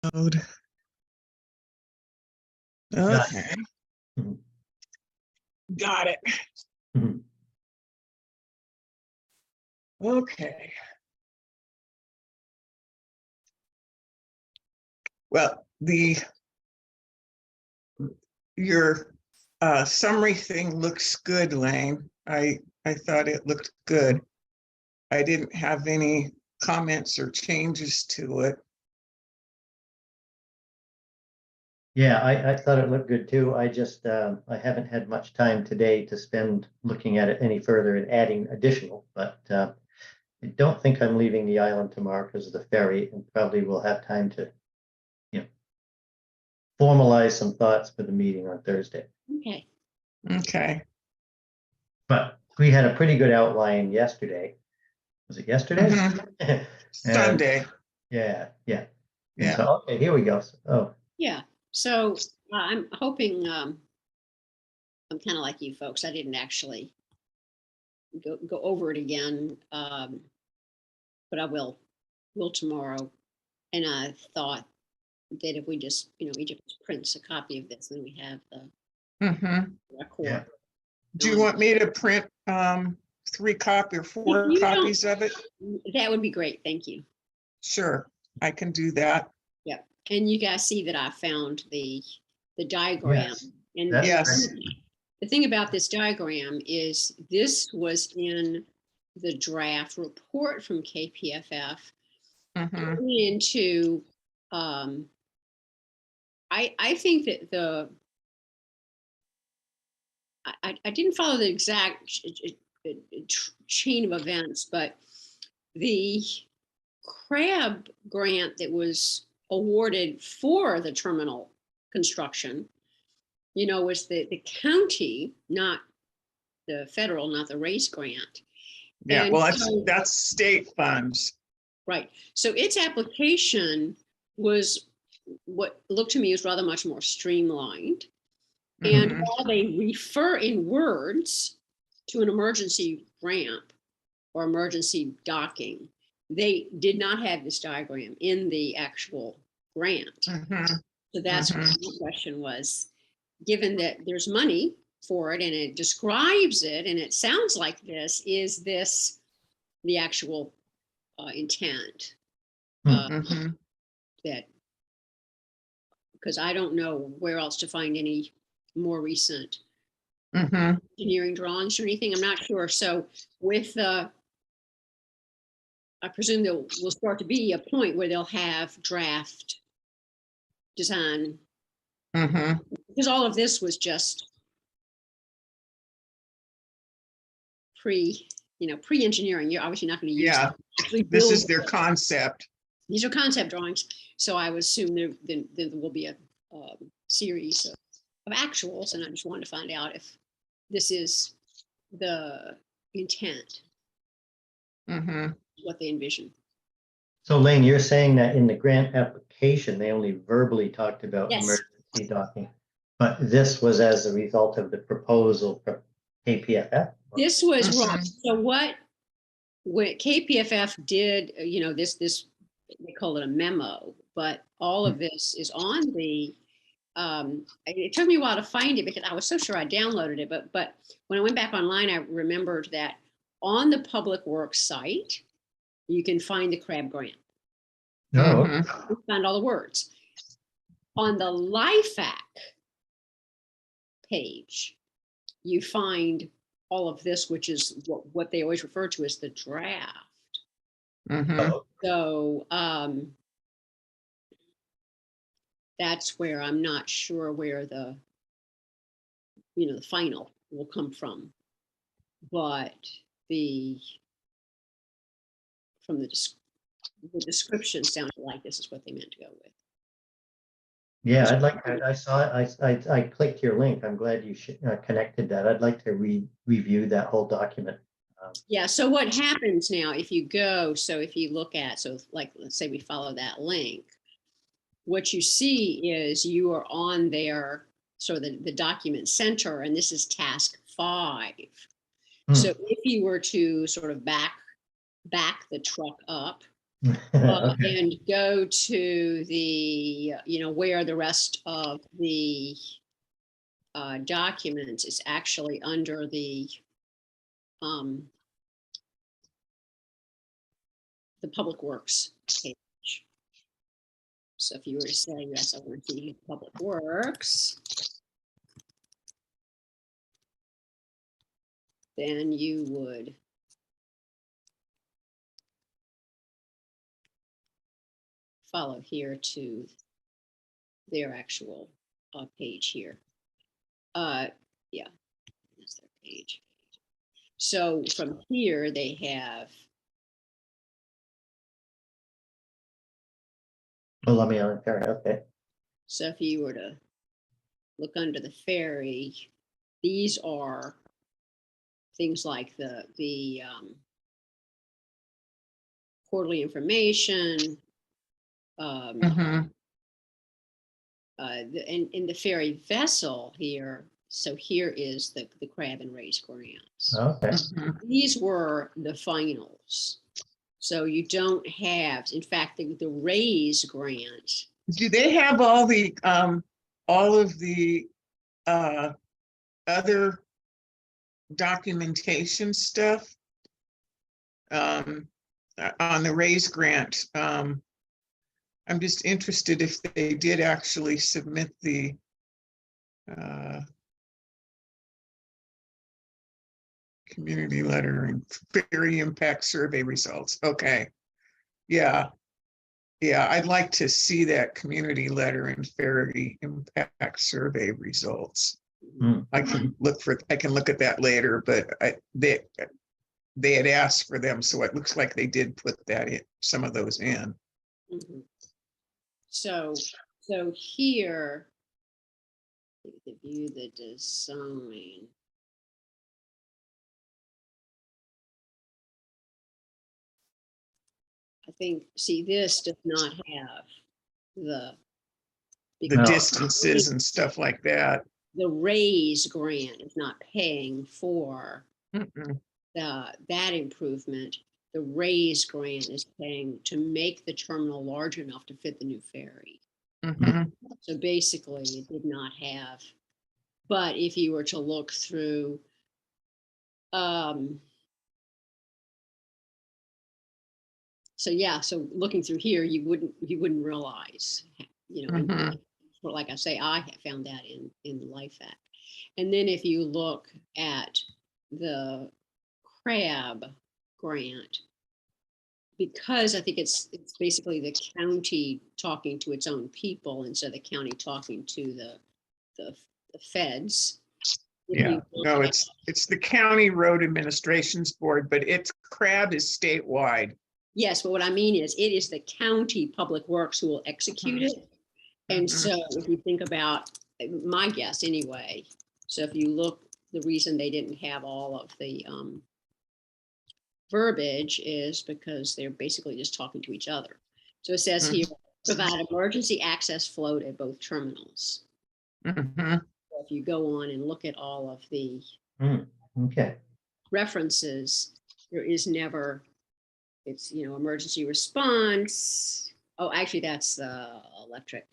Mode. Got Okay, Mhm. got it. Mhm. Okay. Well, your summary thing looks good, Lane. I thought it looked good. I didn't have any comments or changes to it. Yeah, I thought it looked good too. I just, I haven't had much time today to spend looking at it any further and adding additional, but I don't think I'm leaving the island tomorrow because of the ferry and probably will have time to, you know, formalize some thoughts for the meeting on Thursday. Okay. Okay. But we had a pretty good outline yesterday. Was it yesterday? And- Sunday. Yeah, yeah. Yeah. So, okay, here we go. Oh, Yeah. So I'm hoping, I'm kind of like you folks. I didn't actually go over it again. But I will tomorrow. And I thought that if we just, each of us prints a copy of this, then we have the Mhm. record. Yeah. Do you want me to print 3 or 4 If you don't- copies of it? That would be great. Thank you. Sure, I can do that. Yep. And you guys see that I found the diagram. Yes. And That's Yes. great. the thing about this diagram is this was in the draft report from KPFF Mhm. into, I think that I didn't follow the exact chain of events, but the CRAB grant that was awarded for the terminal construction, was the county, not the federal, not the race grant. Yeah, And well, so- that's state funds. Right. So its application was what looked to me as rather much more streamlined. And Mhm. while they refer in words to an emergency ramp or emergency docking, they did not have this diagram in the actual grant. Mhm. So that's what Mhm. the question was, given that there's money for it and it describes it and it sounds like this, is this the actual intent? Mhm. That, because I don't know where else to find any more recent Mhm. engineering drawings or anything. I'm not sure. So with I presume there will start to be a point where they'll have draft design, Mhm. because all of this was just pre-engineering. You're obviously not going to use Yeah, them to actually this build is their it. concept. These are concept drawings. So I would assume there will be a series of actuals, and I just wanted to find out if this is the intent, Mhm. what they envision. So Lane, you're saying that in the grant application, they only verbally talked about Yes. emergency docking, but this was as a result of the proposal from KPFF? This was wrong. Mhm. So what KPFF did, this they call it a memo, but all of this is on the. It took me a while to find it because I was so sure I downloaded it, but when I went back online, I remembered that on the Public Works site, you can find the CRAB grant. No. Mhm. You find all the words. On the LIFAC page, you find all of this, which is what they always refer to as the draft. Mhm. Oh, So that's where I'm not sure where the final will come from, but from the description sounded like this is what they meant to go with. yeah, I'd like, I saw it, I clicked your link. I'm glad you connected that. I'd like to review that whole document. Yeah. So what happens now if you go? So if you look at, like, let's say we follow that link, what you see is you are on their sort of the document center, and this is task 5. Hmm. So if you were to sort of back the truck up Okay. and go to the, where the rest of the documents is actually under the Public Works page. So if you were to say, yes, I want to see Public Works, then you would follow here to their actual page here. Yeah, that's their page. So from here, they have, Oh, let me on there. Okay. so if you were to look under the ferry, these are things like the quarterly information, Mhm. in the ferry vessel here. So here is the Crab and Rays grants. Okay. Mhm. These were the finals. So you don't have, in fact, the Rays grant. Do they have all of the other documentation stuff? On the Raise grant, I'm just interested if they did actually submit the community letter and ferry impact survey results. Okay. Yeah. Yeah, I'd like to see that community letter and ferry impact survey results. Hmm. I can look at that later, but they had asked for them, so it looks like they did put that in, some of those in. Mhm. So here, the view the design. I think, see, this does not have the The No. distances and stuff like that. the Raise grant is not paying for Mm-mm. that improvement. The Raise grant is paying to make the terminal large enough to fit the new ferry. Mhm. So basically, it did not have. But if you were to look through, so yeah, so looking through here, you wouldn't realize, and Mhm. well, like I say, I have found that in the Life Act. And then if you look at the Crab grant, because I think it's basically the county talking to its own people instead of the county talking to the feds. If Yeah, you look no, at- it's the County Road Administrations Board, but it's CRAB is statewide. yes, but what I mean is it is the county public works who will execute it. And Mhm. so if you think about, my guess anyway, so if you look, the reason they didn't have all of the verbiage is because they're basically just talking to each other. So it says here, provide emergency access float at both terminals. Mhm. So if you go on and look at all of the Hmm. Okay. references, there is never, it's, emergency response. Oh, actually, that's the electric.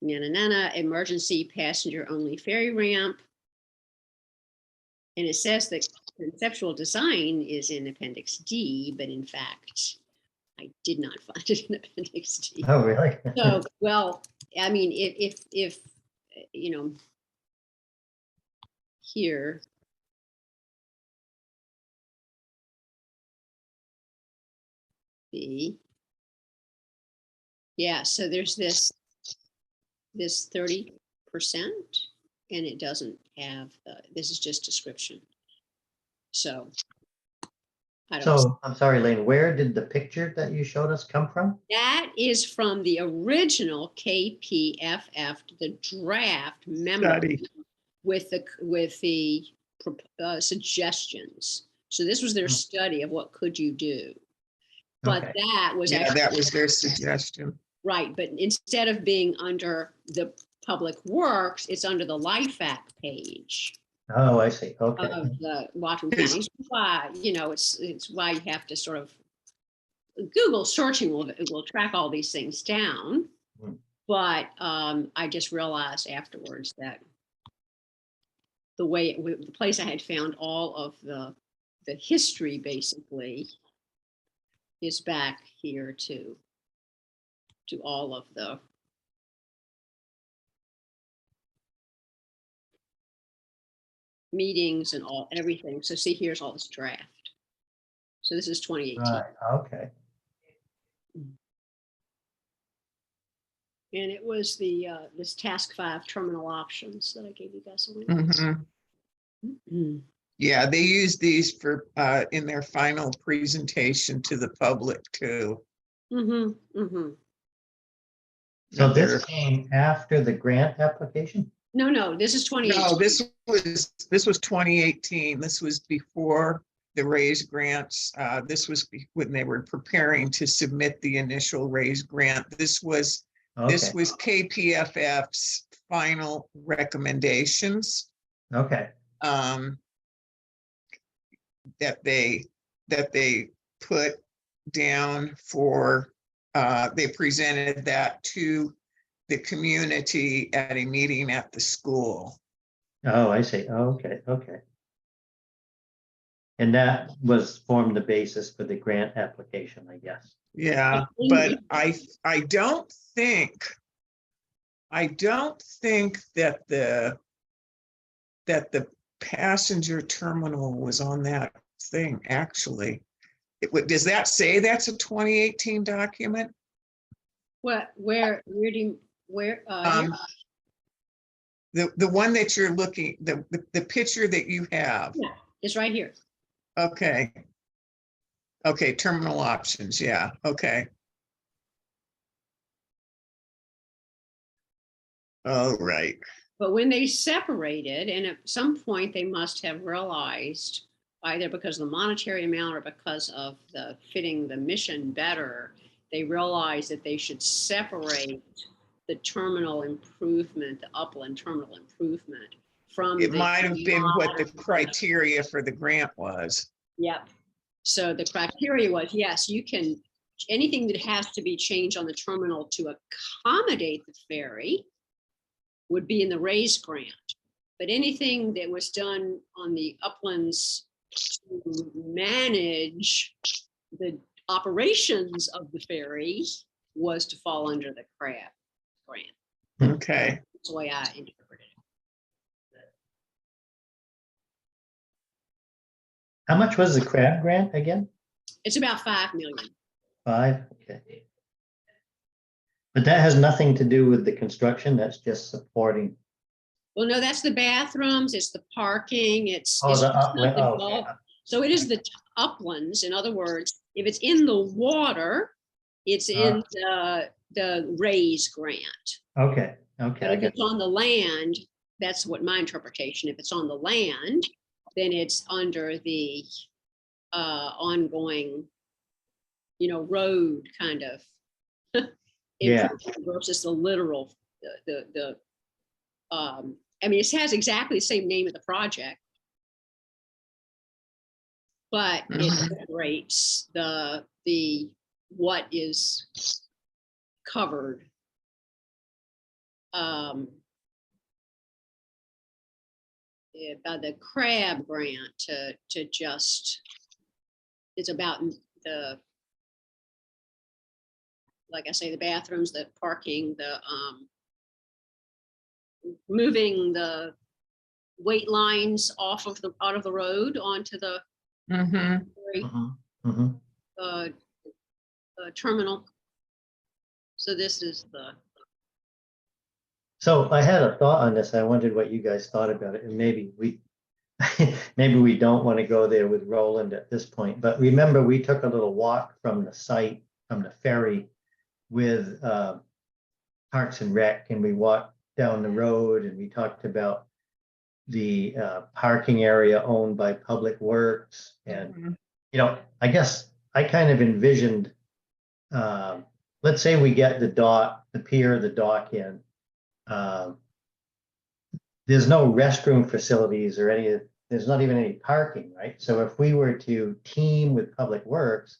Emergency passenger only ferry ramp. And it says that conceptual design is in Appendix D, but in fact, I did not find it in Appendix D. Oh, really? So, well, I mean, if here, yeah, so there's this 30%, and it doesn't have, this is just description. So I don't know. So I'm sorry, Lane, where did the picture that you showed us come from? That is from the original KPFF, the draft memo Study. with the suggestions. So this was their Hmm. study of what could you do. But Okay. that was Yeah, actually that was their suggestion. right. But instead of being under the Public Works, it's under the Life Act page Oh, I see. Okay. of the Whatcom County. Why, it's why you have to sort of Google searching will track all these things down. Hmm. But I just realized afterwards that the place I had found all of the history basically is back here to all of the meetings and everything. So see, here's all this draft. So this is 2018. Right, okay. And it was the this task 5 terminal options that I gave you guys a link. Mhm. Mhm. Yeah, they use these for in their final presentation to the public too. Mhm. Mhm. So Another- this came after the grant application? No, this is 2018. No, this was 2018. This was before the raise grants. This was when they were preparing to submit the initial raise grant. This was Okay, KPFF's final recommendations okay, that they put down for, they presented that to the community at a meeting at the school. oh, I see, okay, okay. And that was formed the basis for the grant application, I guess. Yeah, but I don't think that the passenger terminal was on that thing, actually. Does that say that's a 2018 document? What? Where do you, where? Um, the one that you're looking, the picture that you have. Yeah, it's right here. Okay. Okay, terminal options, yeah, okay. All right. But when they separated, and at some point they must have realized, either because of the monetary amount or because of the fitting the mission better, they realized that they should separate the terminal improvement, the upland terminal improvement from It the might have been what the modern- criteria for the grant was. Yep. So the criteria was, yes, you can, anything that has to be changed on the terminal to accommodate the ferry would be in the raise grant. But anything that was done on the uplands to manage the operations of the ferry was to fall under the CRAB grant. Okay, That's the way I interpreted it. How much was the CRAB grant again? It's about 5 million. 5, okay. But that has nothing to do with the construction, that's just supporting. Well, no, that's the bathrooms, it's the parking, it's. Oh, it's the just upland, not oh, the okay. bulk. So it is the uplands. In other words, if it's in the water, it's in the raise grant. Okay, But okay, I if got, it's on the land, that's what my interpretation. If it's on the land, then it's under the ongoing, road kind of. Yeah. improvement versus the literal, I mean, it has exactly the same name of the project, but it Mhm. separates the what is covered. By the CRAB grant to just, it's about the, like I say, the bathrooms, the parking, the moving the weight lines out of the road onto the mhm. mhm, mhm. uh, terminal. So this is the. So I had a thought on this. I wondered what you guys thought about it, and maybe we, maybe we don't want to go there with Roland at this point. But remember, we took a little walk from the site, from the ferry, with Parks and Rec, and we walked down the road, and we talked about the parking area owned by Public Works, and Mhm. I guess I kind of envisioned, let's say we get the dock, the pier, the dock in. There's no restroom facilities or there's not even any parking, right? So if we were to team with Public Works,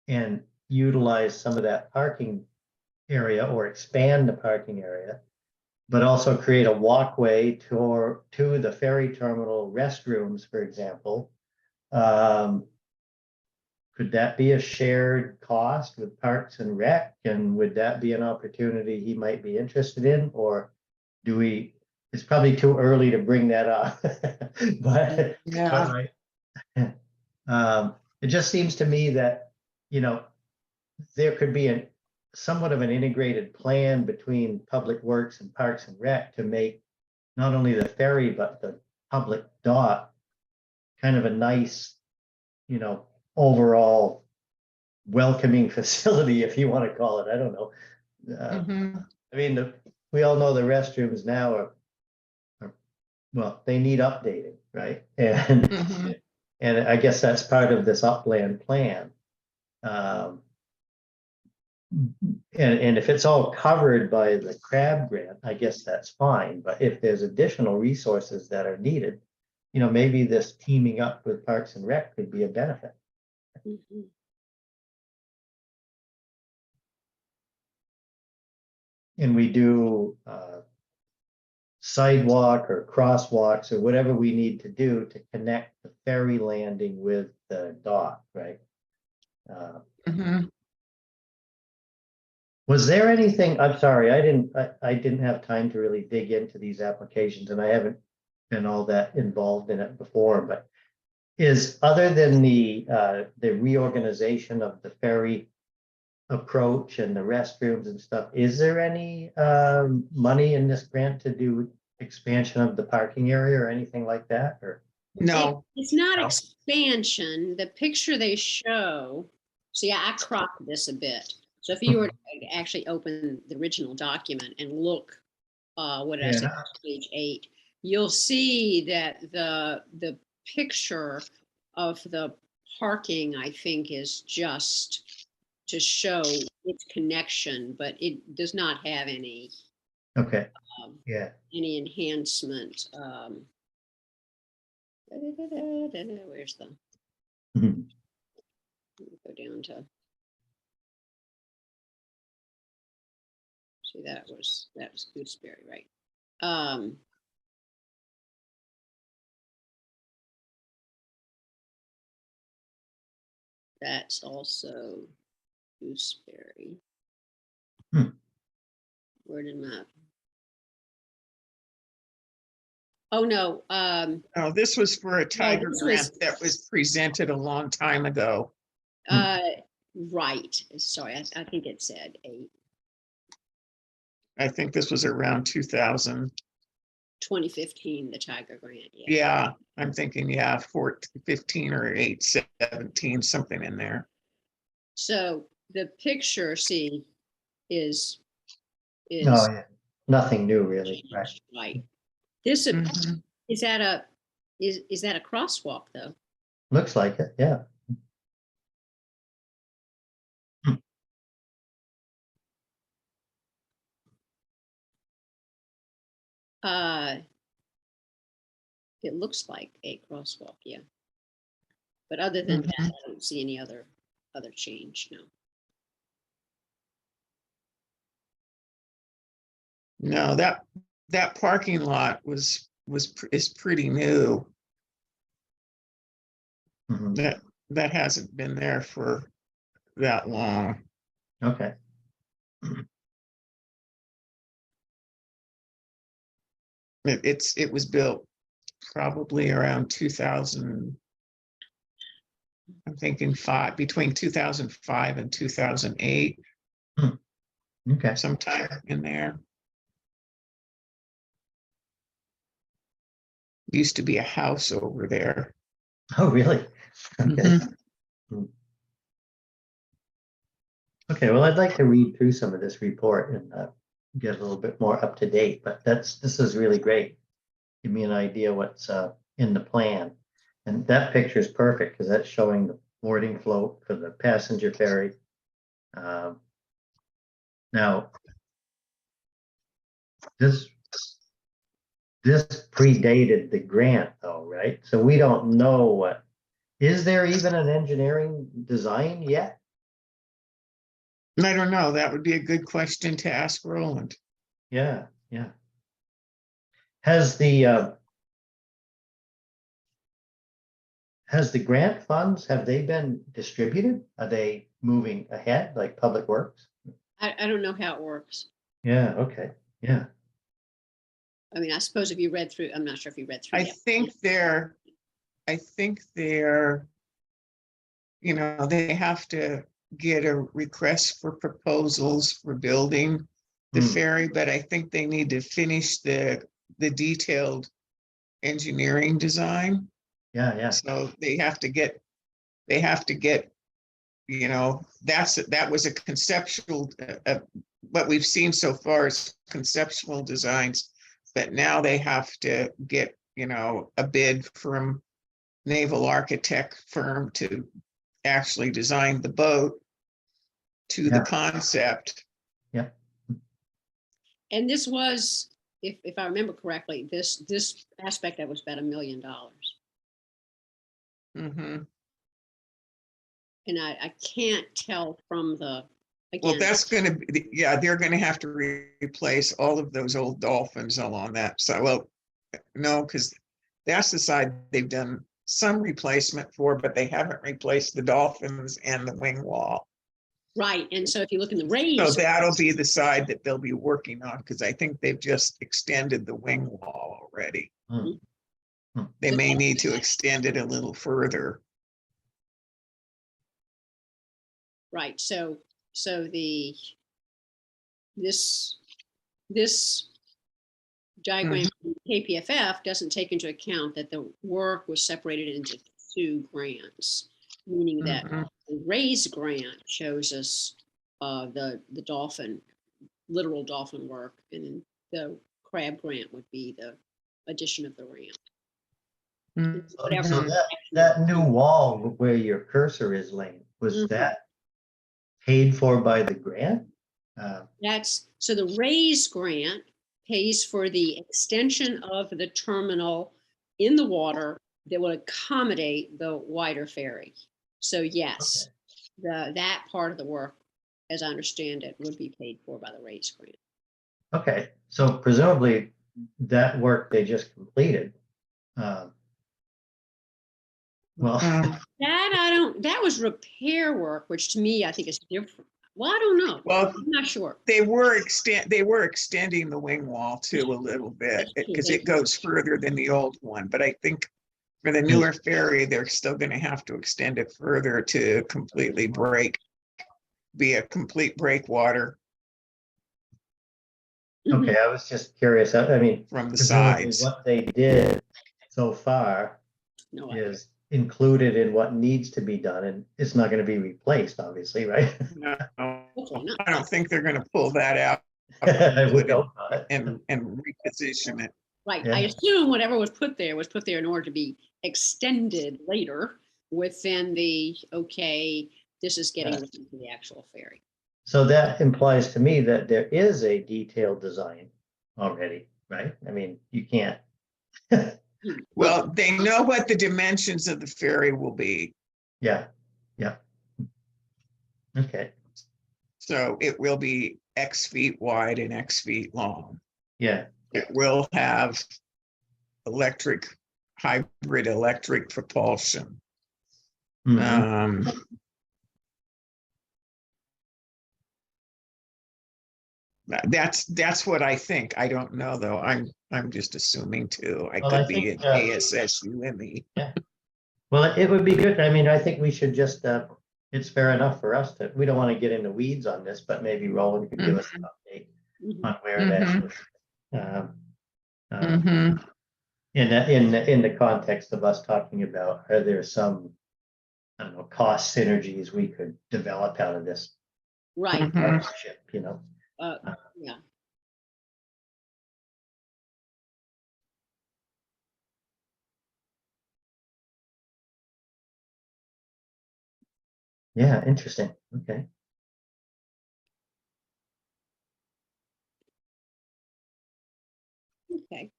and utilize some of that parking area or expand the parking area, but also create a walkway to the ferry terminal restrooms, for example. Could that be a shared cost with Parks and Rec? And would that be an opportunity he might be interested in? Or do we, it's probably too early to bring that up. But Yeah, it just seems to me that, there could be somewhat of an integrated plan between Public Works and Parks and Rec to make not only the ferry, but the public dock kind of a nice, overall welcoming facility, if you want to call it. I don't know. mhm, I mean, we all know the restrooms now are, well, they need updating, right? And mhm. and I guess that's part of this upland plan. And if it's all covered by the CRAB grant, I guess that's fine. But if there's additional resources that are needed, maybe this teaming up with Parks and Rec could be a benefit. Mhm. And we do sidewalk or crosswalks or whatever we need to do to connect the ferry landing with the dock, right? Mhm. Was there anything, I'm sorry, I didn't have time to really dig into these applications, and I haven't been all that involved in it before, but is, other than the reorganization of the ferry approach and the restrooms and stuff, is there any money in this grant to do expansion of the parking area or anything like that? Or No, It's not No. expansion. The picture they show, see, I cropped this a bit. So if you were to actually open the original document and look, what did I say, Yeah. page 8, you'll see that the picture of the parking, I think, is just to show its connection, but it does not have any Okay, um, yeah. any enhancement. Where's the, Mhm. go down to, see, that was Gooseberry, right? That's also Gooseberry. Hmm. Where did my, oh no, no, this was for a Tiger this grant was- that was presented a long time ago. right, sorry, I think it said 8. I think this was around 2000. 2015, the Tiger grant, yeah. Yeah, I'm thinking, yeah, 15 or 17, something in there. So the picture, see, is Oh, yeah, nothing new really, right? changed, right? This Mhm. is that a is that a crosswalk though? Looks like it, yeah. It looks like a crosswalk, yeah. But other than that, Mhm. I don't see any other change, no. No, that parking lot is pretty new. Mhm. That hasn't been there for that long. Okay, It was built probably around 2000. I'm thinking between 2005 and 2008, okay. sometime in there. Used to be a house over there. Oh, really? Okay. Mhm. Okay, well, I'd like to read through some of this report and get a little bit more up to date, but this is really great. Give me an idea what's in the plan. And that picture is perfect because that's showing the boarding float for the passenger ferry. Now, this predated the grant though, right? So we don't know is there even an engineering design yet? I don't know. That would be a good question to ask Roland. Yeah, yeah. Has the grant funds, have they been distributed? Are they moving ahead like Public Works? I don't know how it works. Yeah, okay, yeah. I mean, I suppose if you read through, I'm not sure if you read through. I the think they're, you know, they have to get a request for proposals for building the Hmm. ferry, but I think they need to finish the detailed engineering design. Yeah, yeah, So they have to get, you know, that was a conceptual, what we've seen so far is conceptual designs. But now they have to get, you know, a bid from naval architect firm to actually design the boat to the Yeah. concept. yeah. And this was, if I remember correctly, this aspect that was about $1 million. Mhm. And I can't tell from the, Well, again, that's gonna be, yeah, they're gonna have to replace all of those old dolphins along that side. Well, no, because that's the side they've done some replacement for, but they haven't replaced the dolphins and the wing wall. right. And so if you look in the So raised, that'll be the side that they'll be working on, because I think they've just extended the wing wall already. Hmm. They So may need to extend it a little further. right. So the, this diagram from KPFF doesn't take into account that the work was separated into 2 grants, meaning that Mhm. the RAISE grant shows us the dolphin, literal dolphin work, and then the crab grant would be the addition of the ramp. Mhm. Whatever. So that new wall where your cursor is laying, was Mhm. that paid for by the grant? That's, so the RAISE grant pays for the extension of the terminal in the water that will accommodate the wider ferry. So yes, that part of the work, as I understand it, would be paid for by the RAISE grant. Okay, so presumably that work they just completed. Well, That was repair work, which to me, I think is different. Well, I don't know. Well, I'm not sure. they were extending the wing wall too a little bit, That's true. because They it goes further than the old one. But I think for the newer ferry, they're still going to have to extend it further to completely be a complete breakwater Mhm. okay, I was just curious. I mean, from the presumably sides. what they did so far No idea. is included in what needs to be done, and it's not going to be replaced, obviously, right? No, Hopefully not. I don't think they're going to pull that out I and would put it hope not. and reposition it. Right. I Yeah. assume whatever was put there in order to be extended later within the, okay, this is getting Yeah. ready for the actual ferry. So that implies to me that there is a detailed design already, right? I mean, you can't. Well, they know what the dimensions of the ferry will be. Yeah, yeah. Okay, So it will be X feet wide and X feet long. yeah, It will have hybrid electric propulsion. mhm. That's what I think. I don't know though. I'm just assuming too. I Well, I could be think, an ASSUME. yeah. Well, it would be good. I mean, I think we should just, it's fair enough for us that, we don't want to get into weeds on this, but maybe Roland could give us an update Mhm. on where that is. Mhm. In the context of us talking about, are there some, I don't know, cost synergies we could develop out of this Right. Mhm. partnership, you know? Yeah. Yeah, interesting. Okay. Okay.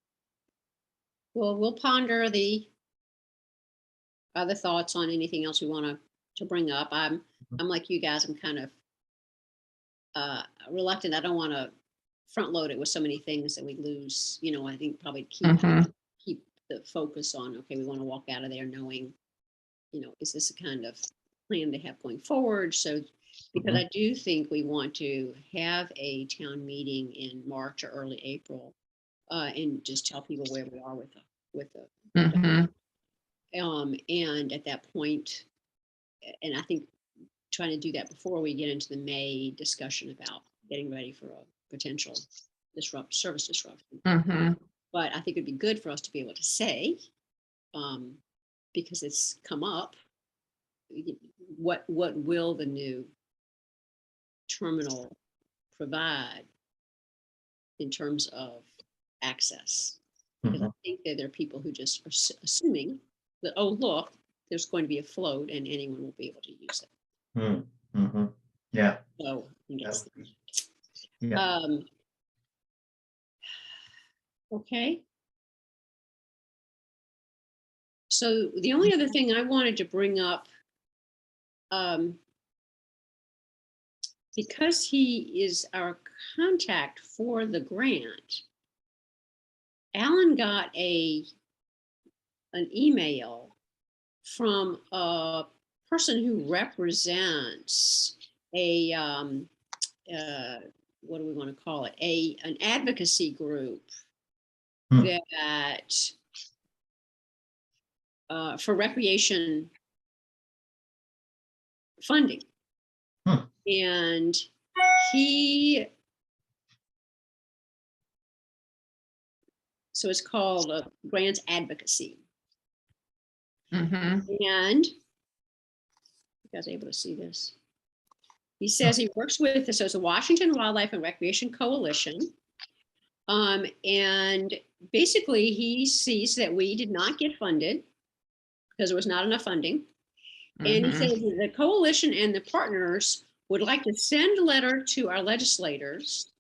Well, we'll ponder the other thoughts on anything else we want to bring up. I'm like you guys, I'm kind of reluctant. I don't want to front load it with so many things that we lose, I think probably Mhm. keep the focus on, okay, we want to walk out of there knowing, is this a kind of plan they have going forward? So, because I do think we want to have a town meeting in March or early April, and just tell people where we are with the Mhm. and at that point, and I think trying to do that before we get into the May discussion about getting ready for a potential service disruption. Mhm. But I think it'd be good for us to be able to say, because it's come up, what will the new terminal provide in terms of access? Because I think that there are people who just are assuming that, oh, look, there's going to be a float and anyone will be able to use it. Yeah. So I guess, Yeah. okay. So the only other thing I wanted to bring up, because he is our contact for the grant, Alan got an email from a person who represents a what do we want to call it? An advocacy group that for recreation funding. And so it's called grants advocacy. Mhm. And you guys are able to see this. He says he works with, so it's the Washington Wildlife and Recreation Coalition. And basically he sees that we did not get funded because there was not enough funding. And he Mhm. says that the coalition and the partners would like to send a letter to our legislators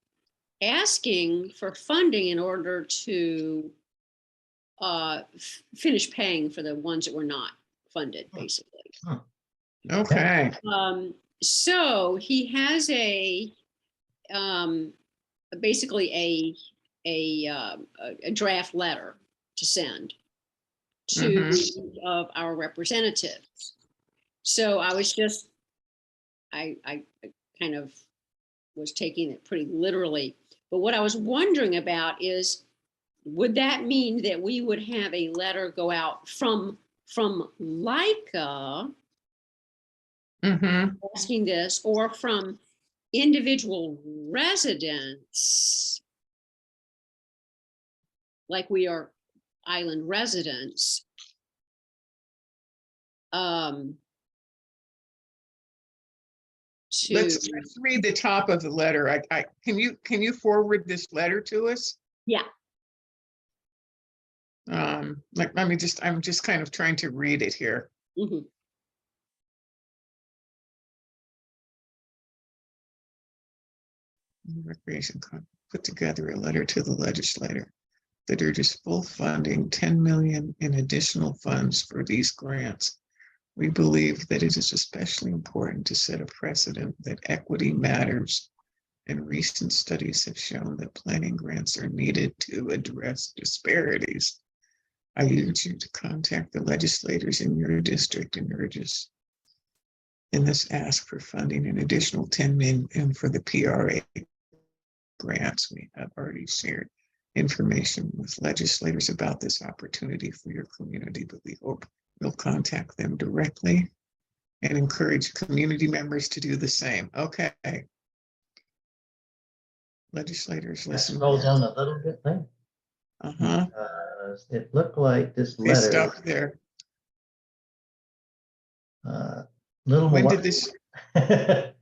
asking for funding in order to finish paying for the ones that were not funded, basically. Okay. So he has basically a draft letter to send to of our representatives. So I was just, I kind of was taking it pretty literally. But what I was wondering about is, would that mean that we would have a letter go out from LICA asking this, or from individual residents, like we are island residents, Let's read the top of the letter. Can you forward this letter to us? Yeah. I'm just kind of trying to read it here. Recreation put together a letter to the legislator that urges full funding, 10 million in additional funds for these grants. We believe that it is especially important to set a precedent that equity matters, and recent studies have shown that planning grants are needed to address disparities. I urge you to contact the legislators in your district and urges in this ask for funding an additional 10 million for the PRA grants. We have already shared information with legislators about this opportunity for your community, but we hope you'll contact them directly and encourage community members to do the same. Okay. Legislators, listen. Scroll down a little bit there. It looked like this They letter. stopped there. Little When more. did this? Go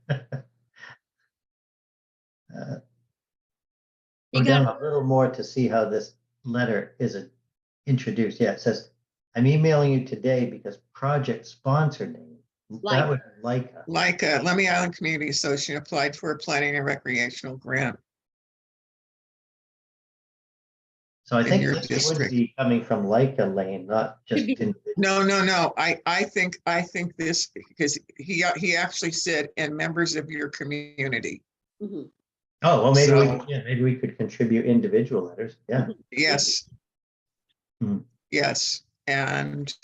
down a little more to see how this letter is introduced. Yeah, it says, I'm emailing you today because project sponsor name. That would be LICA. Lemhi Island Community Association applied for a planning and recreational grant. So I think your this would district. be coming from LICA lane, not just. No. I think this, because he actually said, and members of your community. Mhm. Oh, well, So- maybe we could contribute individual letters. Yeah. Yes. Mhm. Yes, and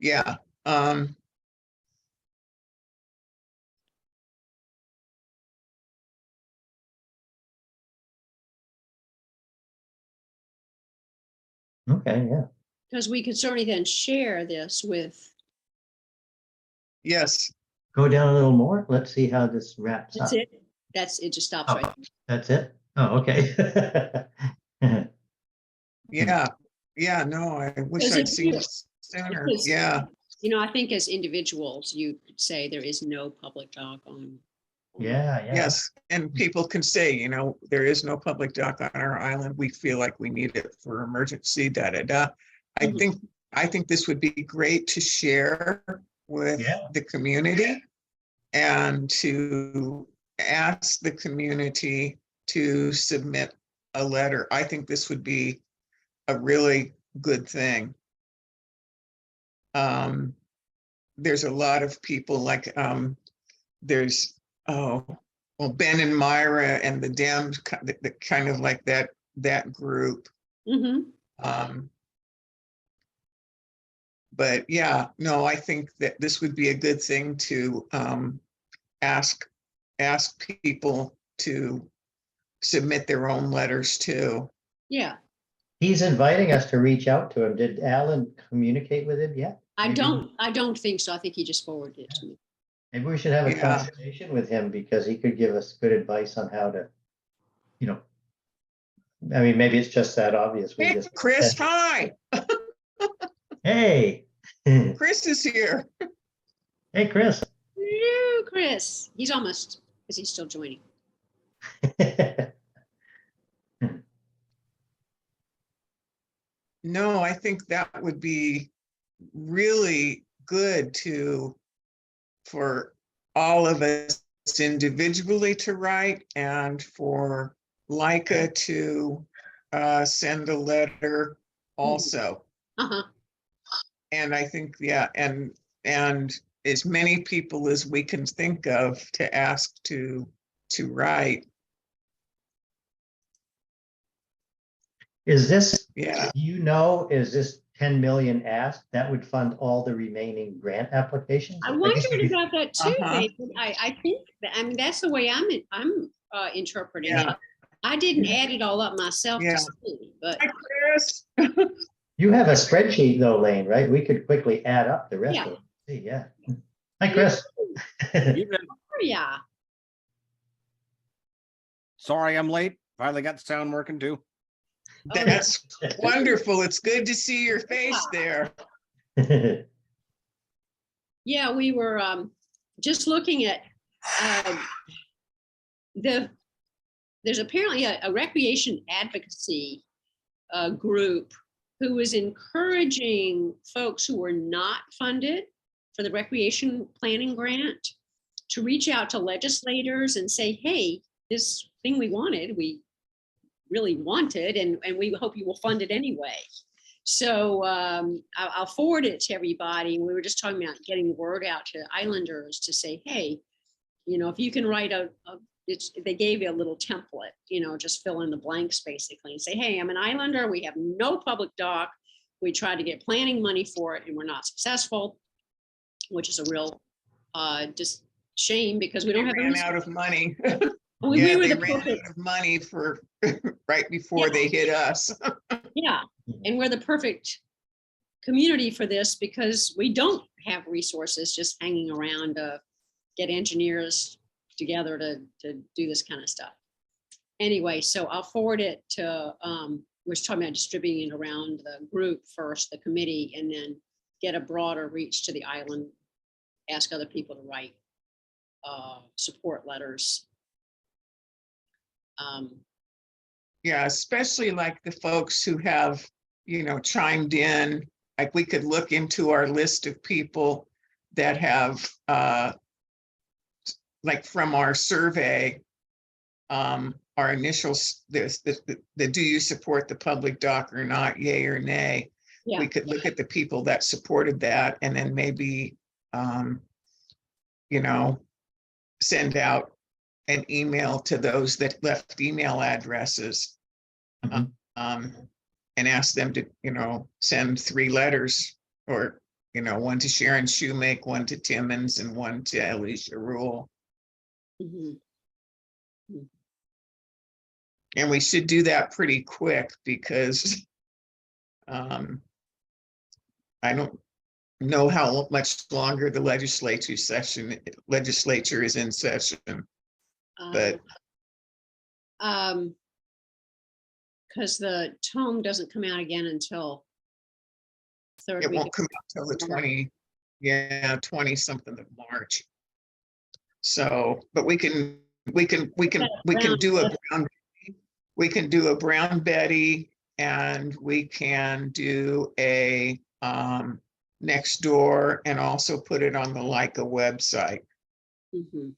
yeah, Okay, yeah. Because we could certainly then share this with, yes, Go down a little more. Let's see how this wraps that's up. it. That's, it just stops Oh, right. that's it? Oh, okay. yeah, yeah, no, I wish Because I'd if seen you- it sooner. because, Yeah, You know, I think as individuals, you could say there is no public doc on. Yeah, yeah. yes, and people can say, you know, there is no public dock on our island. We feel like we need it for emergency, da, da, da. Mhm. I think this would be great to share with Yeah. the community and to ask the community to submit a letter. I think this would be a really good thing. There's a lot of people like, there's, oh, well, Ben and Myra and the Dems, the kind of like that group. Mhm. But yeah, no, I think that this would be a good thing to ask people to submit their own letters too. Yeah, He's inviting us to reach out to him. Did Alan communicate with him yet? I Maybe- don't think so. I think he just forwarded it to me. Maybe we should have a Yeah. conversation with him because he could give us good advice on how to, you know. I mean, maybe it's just that obvious. We Hey, just. Chris, hi, Hey. Chris is here. Hey, Chris. Hello, Chris. He's almost, is he still joining? No, I think that would be really good for all of us individually to write and for Leica to send a letter also. Uh-huh. And I think, yeah, and as many people as we can think of to ask to write. Is this, Yeah, is this 10 million asked? That would fund all the remaining grant applications? I guess wondered we- about that too, Uh-huh. David. I think that, I mean, that's the way I'm interpreting Yeah. it. I didn't add it all up myself Yeah. to see, but hi, Chris. You have a spreadsheet though, Lane, right? We could quickly add up the rest Yeah. of it. See, yeah. Hi, Chris. Evening. yeah. Sorry, I'm late. Finally got the sound working too. That's wonderful. It's good to see your face there. Yeah, we were just looking at there's apparently a recreation advocacy group who is encouraging folks who were not funded for the recreation planning grant to reach out to legislators and say, hey, this thing we wanted, we really wanted, and we hope you will fund it anyway. So I'll forward it to everybody. We were just talking about getting the word out to islanders to say, hey, you know, if you can write they gave you a little template, you know, just fill in the blanks basically and say, hey, I'm an islander. We have no public dock. We tried to get planning money for it and we're not successful, which is a real just shame because we They don't have ran out of money. we Yeah, were they the ran perfect, out of money for right before they hit us. yeah, and we're the perfect community for this because we don't have resources just hanging around to get engineers together to do this kind of stuff. Anyway, so I'll forward it to, we're talking about distributing it around the group first, the committee, and then get a broader reach to the island, ask other people to write support letters. Yeah, especially like the folks who have, you know, chimed in. Like we could look into our list of people that have, like from our survey, our initials, the do you support the public dock or not, yay or nay? Yeah. We could look at the people that supported that and then maybe, you know, send out an email to those that left email addresses. Mhm. And ask them to, send 3 letters or, one to Sharon Shoemake, one to Timmons, and one to Alicia Rule. Mhm. And we should do that pretty quick because I don't know how much longer the legislature is in session, but Because the tome doesn't come out again until third it week. won't come out till the 20 something of March. So, but we can do a Brown Betty, and we can do a next door, and also put it on the Leica website. Mhm.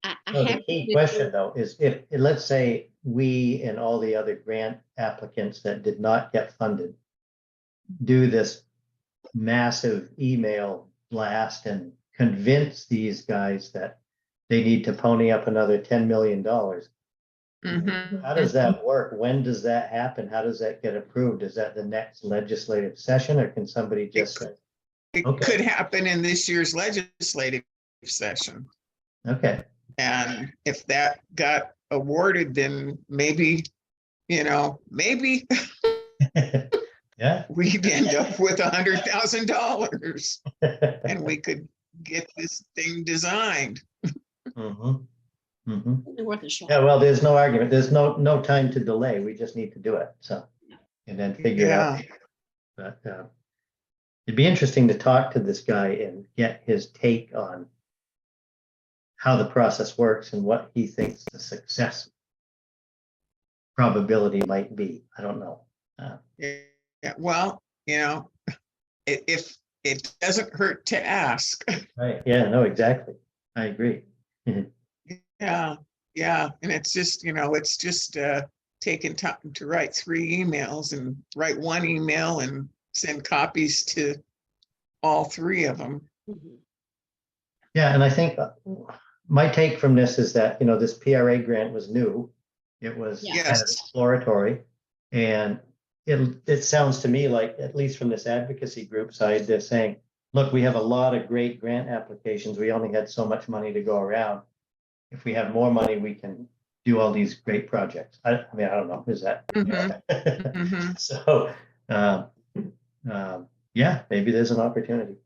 I So the have key to- question though is if, let's say we and all the other grant applicants that did not get funded do this massive email blast and convince these guys that they need to pony up another $10 million. How does that work? When does that happen? How does that get approved? Is that the next legislative session, or can somebody just say, It Okay. could happen in this year's legislative session. okay, And if that got awarded, then maybe, maybe yeah. we'd end up with $100,000 and we could get this thing designed. Mhm. Mhm. It's worth a shot. Yeah, well, there's no argument. There's no time to delay. We just need to do it, so. And then figure it out. But it'd be interesting to talk to this guy and get his take on how the process works and what he thinks the success probability might be. I don't know. Yeah, well, if it doesn't hurt to ask. Right, yeah, no, exactly. I agree. Yeah, yeah. And it's just, taking time to write 3 emails and write 1 email and send copies to all 3 of them. Mhm. Yeah, and I think my take from this is that, this PRA grant was new. It was Yeah. kind of Yes. exploratory. And it sounds to me like, at least from this advocacy group side, they're saying, look, we have a lot of great grant applications. We only had so much money to go around. If we have more money, we can do all these great projects. I mean, I don't know, is that? Mhm, mhm. So, yeah, maybe there's an opportunity.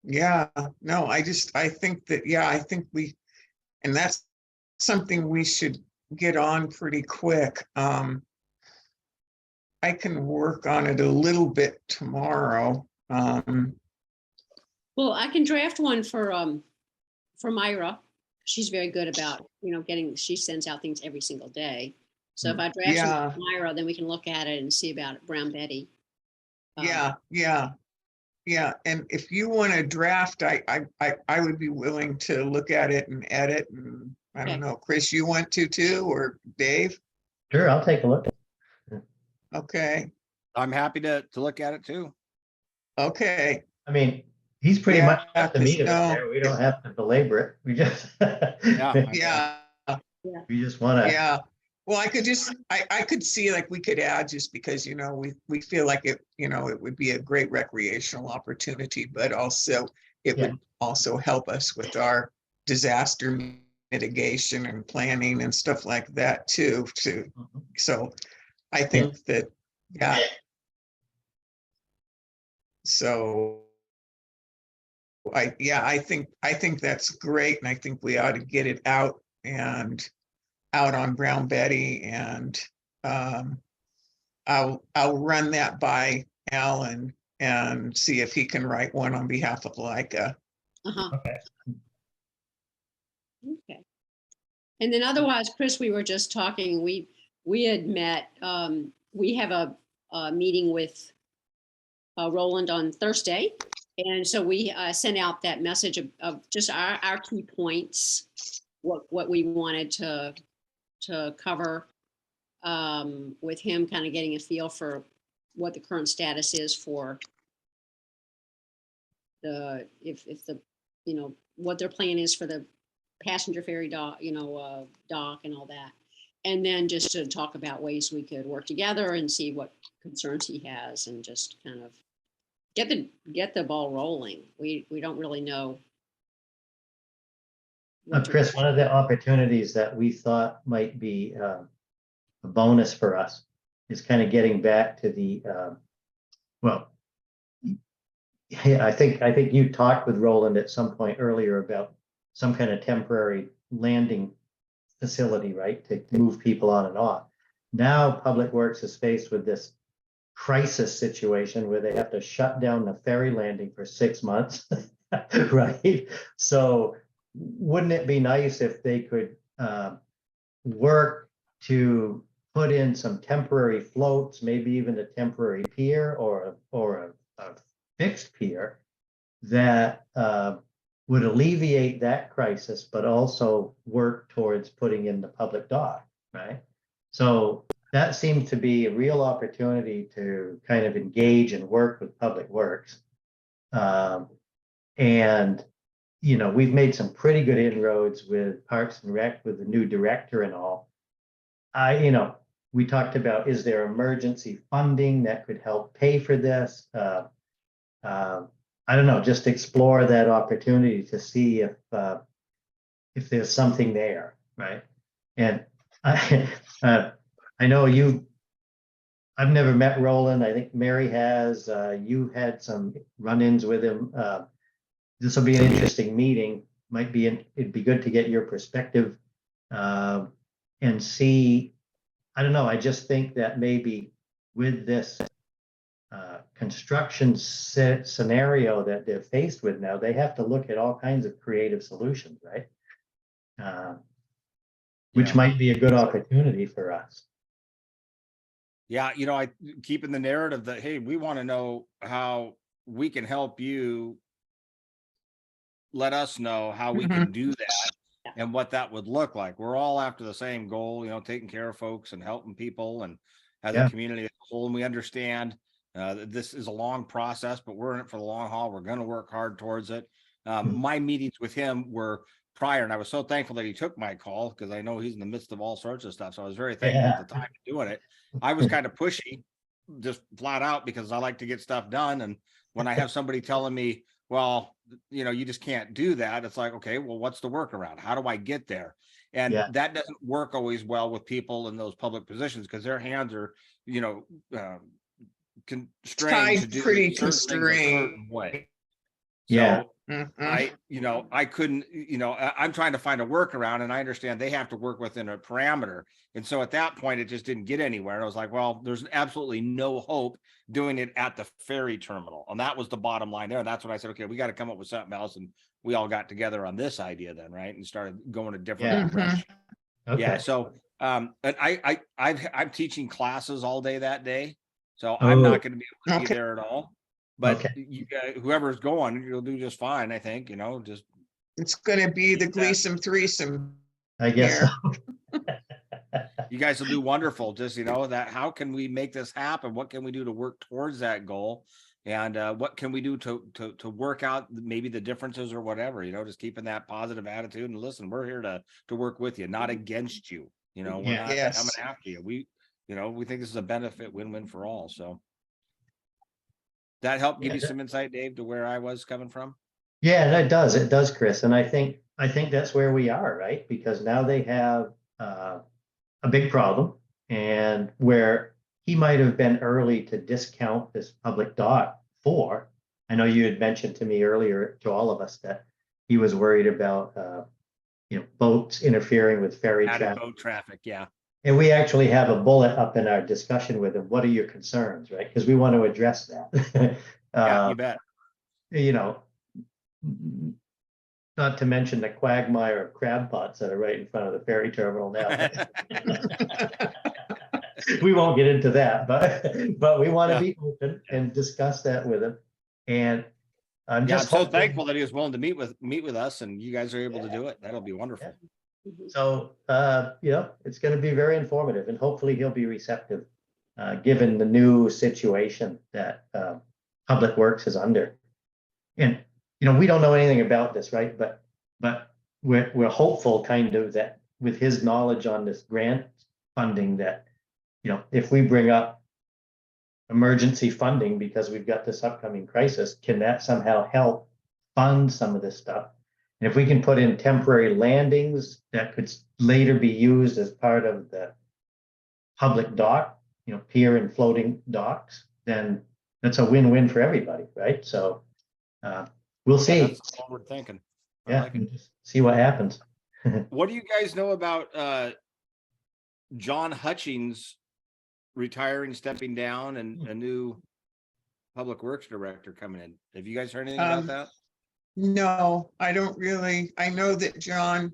Yeah, no, I think that, I think and that's something we should get on pretty quick. I can work on it a little bit tomorrow. Well, I can draft one for Myra. She's very good about, she sends out things every single day. So if I draft Yeah. some for Myra, then we can look at it and see about Brown Betty. Yeah, and if you want to draft, I would be willing to look at it and edit, and I don't Okay. know, Chris, you want to too, or Dave? Sure, I'll take a look. Okay, I'm happy to look at it too. I mean, he's pretty Yeah, much got the meat of it 'cause there. We don't have to belabor it. We just. yeah, We just wanna, yeah. Well, I could see, like, we could add, just because, we feel like it, it would be a great recreational opportunity, but also it Yeah. would also help us with our disaster mitigation and planning and stuff like that too, so I think that, yeah. So I think that's great, and I think we ought to get it out on Brown Betty, and I'll run that by Alan and see if he can write one on behalf of Leica. Uh-huh. Okay. Okay. And then otherwise, Chris, we were just talking, we had met, we have a meeting with Roland on Thursday. And so we sent out that message of just our key points, what we wanted to cover with him, kind of getting a feel for what the current status is for if the, what their plan is for the passenger ferry dock, dock and all that. And then just to talk about ways we could work together and see what concerns he has and just kind of get the ball rolling. We don't really know. what to Chris, do. one of the opportunities that we thought might be a bonus for us is kind of getting back to the, well, I think you talked with Roland at some point earlier about some kind of temporary landing facility, right, to move people on and off. Now Public Works is faced with this crisis situation where they have to shut down the ferry landing for 6 months, right? So wouldn't it be nice if they could work to put in some temporary floats, maybe even a temporary pier or a fixed pier that would alleviate that crisis, but also work towards putting in the public dock, right? So that seemed to be a real opportunity to kind of engage and work with Public Works. And, we've made some pretty good inroads with Parks and Rec with the new director and all. We talked about, is there emergency funding that could help pay for this? I don't know, just explore that opportunity to see if there's something there, right? And I know I've never met Roland. I think Mary has. You had some run-ins with him. This will be an interesting meeting. It'd be good to get your perspective and see. I don't know. I just think that maybe with this construction scenario that they're faced with now, they have to look at all kinds of creative solutions, right? Which Yeah. might be a good opportunity for us. Yeah, I keep in the narrative that, hey, we want to know how we can help you. Let us know how we can do that and what that would look like. We're all after the same goal, taking care of folks and helping people and as Yeah. a community as a whole. And we understand that this is a long process, but we're in it for the long haul. We're going to work hard towards it. My meetings with him were prior, and I was so thankful that he took my call because I know he's in the midst of all sorts of stuff. So I was very thankful at the time of doing it. I was kind of pushy, just flat out, because I like to get stuff done. And when I have somebody telling me, well, you just can't do that, it's like, okay, well, what's the workaround? How do I get there? And Yeah. that doesn't work always well with people in those public positions because their hands are, constrained to do pretty certain things a constrained. certain way. Yeah. So Mhm. I couldn't, I'm trying to find a workaround, and I understand they have to work within a parameter. And so at that point, it just didn't get anywhere. And I was like, well, there's absolutely no hope doing it at the ferry terminal. And that was the bottom line there. And that's when I said, okay, we got to come up with something else. And we all got together on this idea then, right? And started going a different Yeah. direction. Okay. Yeah. So, and I'm teaching classes all day that day. So I'm not going to be able to be Okay. there at all. But Okay. you guys, whoever's going, you'll do just fine, I think, just It's gonna be the Yeah. Gleason threesome. I guess here. so. you guys will do wonderful. Just, that how can we make this happen? What can we do to work towards that goal? And what can we do to work out maybe the differences or whatever, just keeping that positive attitude and listen, we're here to work with you, not against you. We're Yeah. not Yes. coming after you. We think this is a benefit win-win for all. So that helped give Yeah, you some insight, Dave, to where I was coming from. Yeah, and it does, Chris. And I think that's where we are, right? Because now they have a big problem, and where he might have been early to discount this public dock for. I know you had mentioned to me earlier, to all of us, that he was worried about boats interfering with ferry Added traffic. boat traffic, yeah. And we actually have a bullet up in our discussion with him. What are your concerns, right? Because we want to address that. Yeah, you bet. Not to mention the quagmire of crab pots that are right in front of the ferry terminal now. We won't get into that, but we want to be open and discuss that with him. And I'm Yeah, I'm just so hoping- thankful that he was willing to meet with us, and you guys are able to do it. That'll be wonderful. Mhm. So, it's going to be very informative, and hopefully he'll be receptive, given the new situation that Public Works is under. And, we don't know anything about this, right? But but we're hopeful kind of that with his knowledge on this grant funding that, if we bring up emergency funding because we've got this upcoming crisis, can that somehow help fund some of this stuff? And if we can put in temporary landings that could later be used as part of the public dock, pier and floating docks, then that's a win-win for everybody, right? So we'll Yeah, see. that's what we're thinking. I Yeah, like it. just see what happens. What do you guys know about John Hutchings retiring, stepping down, and a new public works director coming in? Have you guys heard anything about that? No, I don't really. I know that John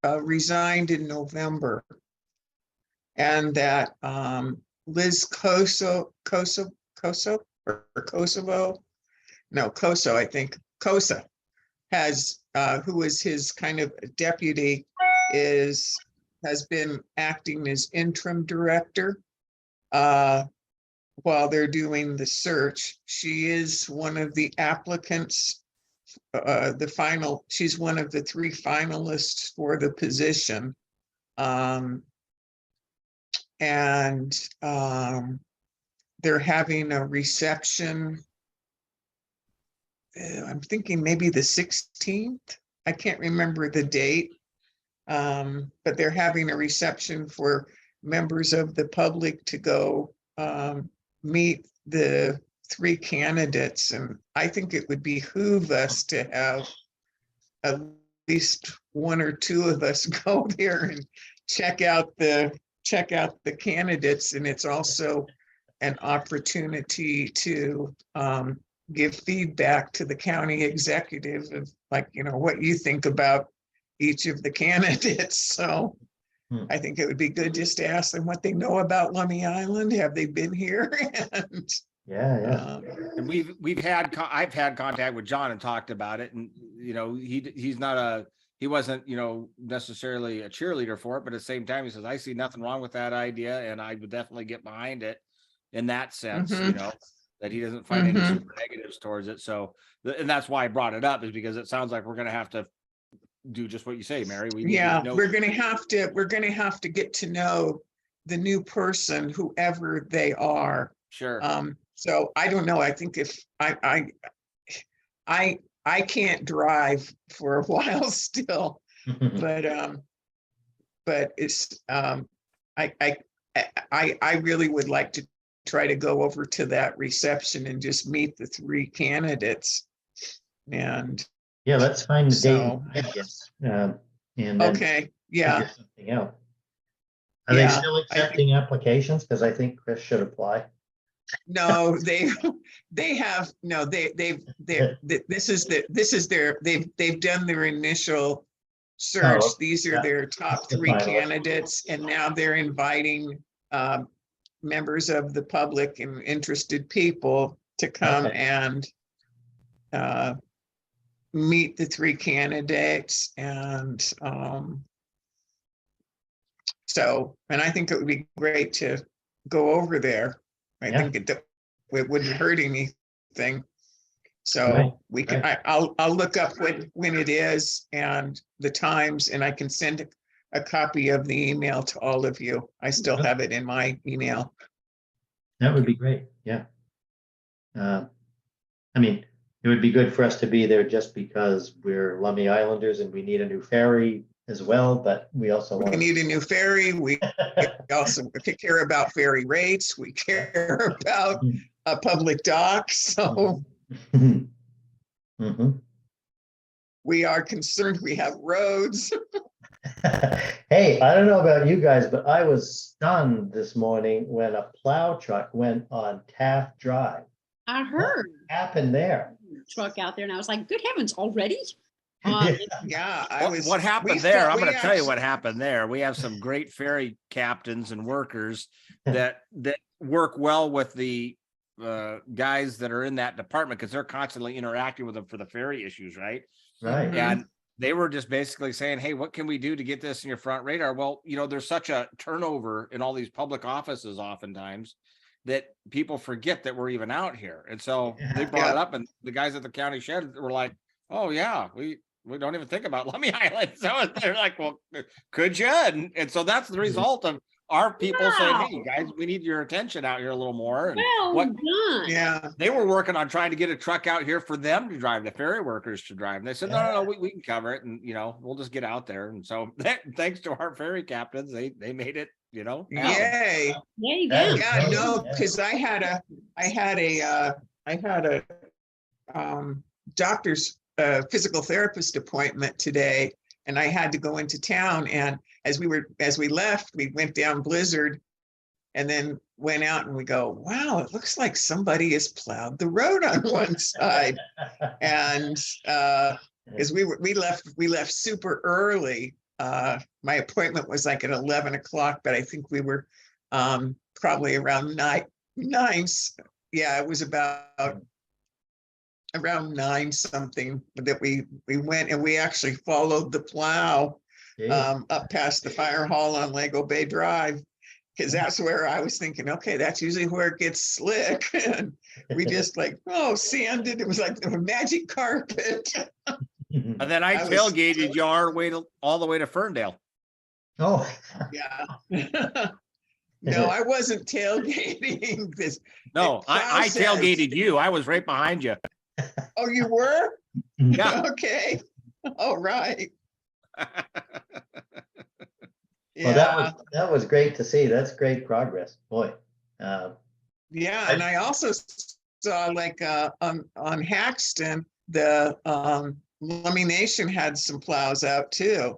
resigned in November, and that Liz Kosovo, I think, Kosa has, who was his kind of deputy, has been acting as interim director while they're doing the search. She is one of the applicants, she's one of the 3 finalists for the position. They're having a reception. I'm thinking maybe the 16th. I can't remember the date. But they're having a reception for members of the public to go meet the 3 candidates. And I think it would behoove us to have at least 1 or 2 of us go there and check out the candidates. And it's also an opportunity to give feedback to the county executive of, like, what you think about each of the candidates. So I think it would be good just to ask them what they know about Lummi Island. Have they been here? And Yeah. And I've had contact with John and talked about it, and he wasn't necessarily a cheerleader for it, but at the same time he says, I see nothing wrong with that idea, and I would definitely get behind it in that sense. That he doesn't find any super negatives towards it. So, and that's why I brought it up, is because it sounds like we're going to have to do just what you say, Mary. We need to know. we're going to have to get to know the new person, whoever they are. Sure. So I don't know. I think if I can't drive for a while still, but it's I really would like to try to go over to that reception and just meet the 3 candidates. And Yeah, let's find the So- date. I guess. And then okay, yeah, figure something out. Are they Yeah, still I think- accepting applications? Because I think Chris should apply. no, they've done their initial search. Oh, These are yeah. their top The 3 finalists. candidates, and now they're inviting members of the public and interested people to come Okay. and meet the 3 candidates. And and I think it would be great to go over there. I Yeah. think it wouldn't hurt anything. So Right, we can, right. I'll look up when it is and the times, and I can send a copy of the email to all of you. I still Okay. have it in my email. That would be great. Yeah. I mean, it would be good for us to be there just because we're Lummi Islanders and we need a new ferry as well, but we also We want need a new ferry. We also care about ferry rates. We care about a public dock. So Mhm. we are concerned we have roads. Hey, I don't know about you guys, but I was stunned this morning when a plow truck went on Taft Drive. I heard What happened there? truck out there and I was like, good heavens, already? Yeah, What happened we there? thought- I'm we going to tell you actually- what happened there. We have some great ferry captains and workers that work well with the guys that are in that department, because they're constantly interacting with them for the ferry issues, right? Right. Mhm. And they were just basically saying, hey, what can we do to get this in your front radar? Well, there's such a turnover in all these public offices oftentimes that people forget that we're even out here. And so they brought it up, and the guys at the county shed were like, oh yeah, we don't even think about Lummi Island. So they're like, well, could you? And so that's the result of our people saying, hey, Wow. guys, we need your attention out here a little more. And Well what done. Yeah, they were working on trying to get a truck out here for them to drive, the ferry workers to drive. And they said, no, we can cover it. And, we'll just get out there. And so thanks to our ferry captains, they made it, happen. yay. There you That go. is Yeah, great. no, Yeah. because I had a doctor's physical therapist appointment today, and I had to go into town. And as we left, we went down Blizzard, and then went out, and we go, wow, it looks like somebody has plowed the road on one side. And because we left super early. My appointment was like at 11 o'clock, but I think we were probably around nine. Yeah, it was about around 9 something that we went, and we actually followed the plow Jeez. up past the fire hall on Lego Bay Drive, because that's where I was thinking, okay, that's usually where it gets slick. And we just sanded. It was like the magic carpet. And then I I was- tailgated you all the way to Ferndale. Oh, Yeah. No, I wasn't tailgating this. No, I Plow says- tailgated you. I was right behind you. Oh, you were? Yeah. Okay. All right. well, that was great to see. That's great progress, boy. Yeah, and I also saw like on Haxton, the Lummi Nation had some plows out too.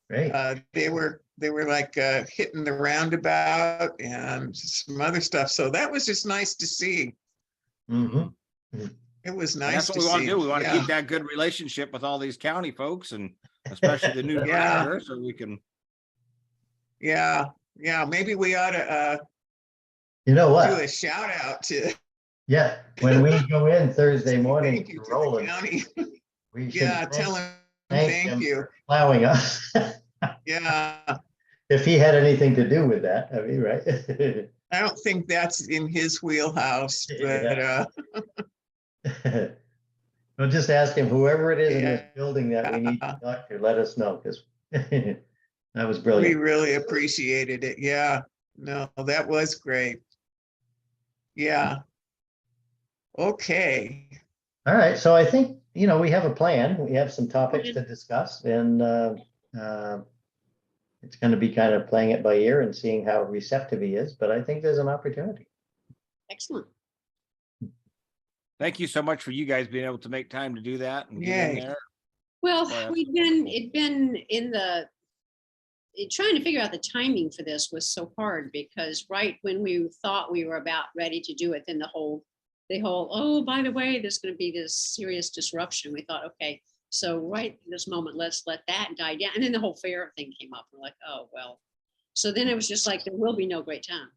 Great. They were like hitting the roundabout and some other stuff. So that was just nice to see. Hmm. It was And nice that's what to we want see. to do. We want to Yeah. keep that good relationship with all these county folks, and especially the new Yeah. director, so we can. Yeah, maybe we ought to You know do what? a shout out to Yeah, when we go in Thursday morning thank you to to the Roland, county. we should Yeah, tell him thank thank him you. for plowing us. Yeah, If he had anything to do with that, I mean, right? I don't think that's in his wheelhouse, but We'll just ask him, whoever it is in this Yeah. building that we need to talk to, let us know, because that was we brilliant. really appreciated it. Yeah, no, that was great. Yeah. Okay. All right, so I think, we have a plan. We have some topics to discuss, and it's going to be kind of playing it by ear and seeing how receptive he is, but I think there's an opportunity. Excellent. Thank you so much for you guys being able to make time to do that and get in Yay. there. Well, Well, it'd been trying to figure out the timing for this was so hard, because right when we thought we were about ready to do it, then the whole, oh, by the way, there's going to be this serious disruption. We thought, okay, so right this moment, let's let that die down. And then the whole fair thing came up. We're like, oh, well. So then it was just like, there will be no great time.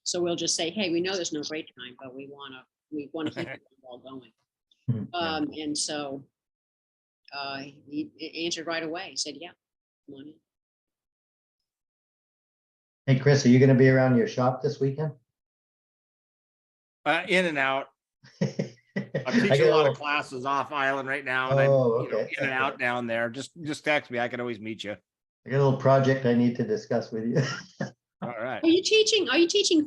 So we'll just say, hey, we know there's no great time, but we want to keep it all going. And so he answered right away. He said, yeah, come on in. Hey, Chris, are you going to be around your shop this weekend? In and out. I'm I teaching got a lot little- of classes off island right now, and Oh, I'm okay. in and out down there. Just text me. I can always meet you. I got a little project I need to discuss with you. All right. Are you teaching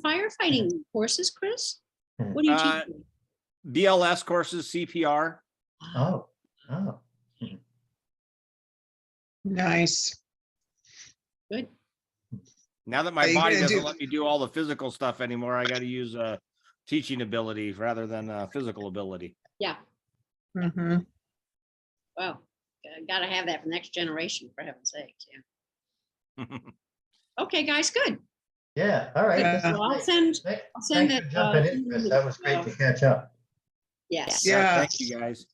firefighting courses, Chris? What are you Uh, teaching? BLS courses, CPR. Oh, Nice. Good. Now that Are my you body gonna doesn't do- let me do all the physical stuff anymore, I got to use teaching ability rather than physical ability. Yeah. Hmm. Well, got to have that for the next generation, for heaven's sake. Yeah. Okay, guys, good. yeah, all right. Yeah. So I'll send Thanks it. for jumping in, Chris. That was great to catch up. Yes. Yeah. Thank you guys.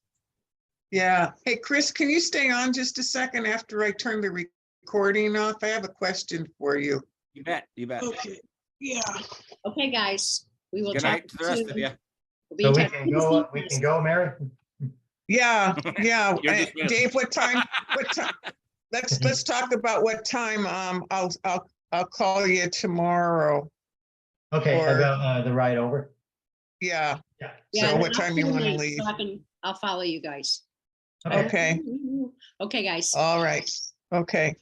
Yeah. Hey, Chris, can you stay on just a second after I turn the recording off? I have a question for you. You bet. You bet. Okay. Yeah. Okay, guys, we will Good talk night to the rest of soon. you. We'll be So in we touch. can go, we can go, Mary? Yeah. You're dismissed. Dave, what time? Let's talk about what time. I'll call you tomorrow. Okay, Or- about the ride over? Yeah. Yeah. Yeah, So and what I'll time you send want to links leave? so I'll follow you guys. Okay. Okay, guys. All right. Okay.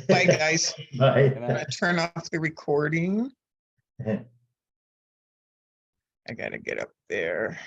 Bye, guys. Bye. I'm gonna turn off the recording. I gotta get up there.